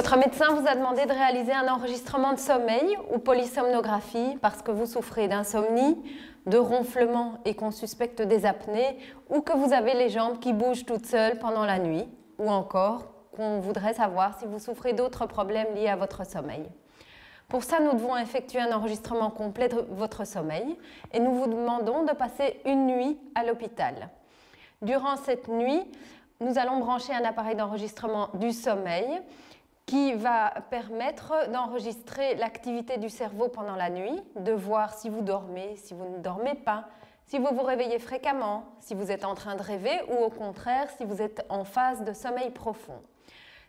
Votre médecin vous a demandé de réaliser un enregistrement de sommeil ou polysomnographie parce que vous souffrez d'insomnie, de ronflement et qu'on suspecte des apnées, ou que vous avez les jambes qui bougent toutes seules pendant la nuit, ou encore qu'on voudrait savoir si vous souffrez d'autres problèmes liés à votre sommeil. Pour ça, nous devons effectuer un enregistrement complet de votre sommeil et nous vous demandons de passer une nuit à l'hôpital. Durant cette nuit, nous allons brancher un appareil d'enregistrement du sommeil qui va permettre d'enregistrer l'activité du cerveau pendant la nuit, de voir si vous dormez, si vous ne dormez pas, si vous vous réveillez fréquemment, si vous êtes en train de rêver ou au contraire si vous êtes en phase de sommeil profond.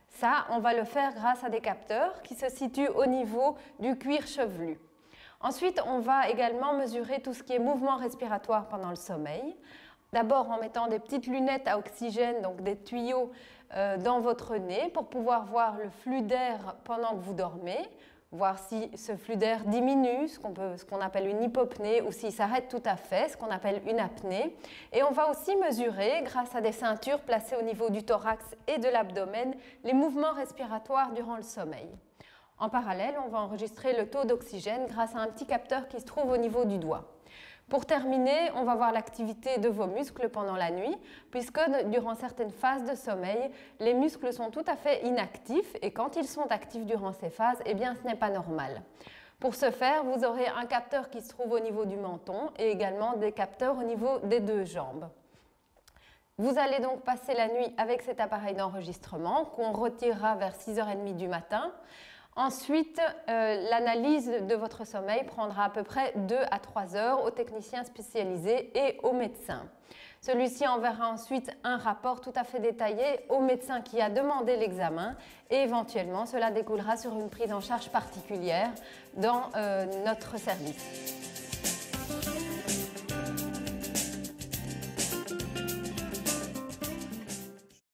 Ça, on va le faire grâce à des capteurs qui se situent au niveau du cuir chevelu. Ensuite, on va également mesurer tout ce qui est mouvement respiratoire pendant le sommeil. D'abord en mettant des petites lunettes à oxygène, donc des tuyaux dans votre nez pour pouvoir voir le flux d'air pendant que vous dormez, voir si ce flux d'air diminue, ce qu'on appelle une hypopnée, ou s'il s'arrête tout à fait, ce qu'on appelle une apnée. Et on va aussi mesurer, grâce à des ceintures placées au niveau du thorax et de l'abdomen, les mouvements respiratoires durant le sommeil. En parallèle, on va enregistrer le taux d'oxygène grâce à un petit capteur qui se trouve au niveau du doigt. Pour terminer, on va voir l'activité de vos muscles pendant la nuit, puisque durant certaines phases de sommeil, les muscles sont tout à fait inactifs et quand ils sont actifs durant ces phases, eh bien, ce n'est pas normal. Pour ce faire, vous aurez un capteur qui se trouve au niveau du menton et également des capteurs au niveau des deux jambes. Vous allez donc passer la nuit avec cet appareil d'enregistrement qu'on retirera vers 6h30 du matin. Ensuite, l'analyse de votre sommeil prendra à peu près 2 à 3 heures aux techniciens spécialisés et aux médecins. Celui-ci enverra ensuite un rapport tout à fait détaillé au médecin qui a demandé l'examen et éventuellement cela découlera sur une prise en charge particulière dans notre service.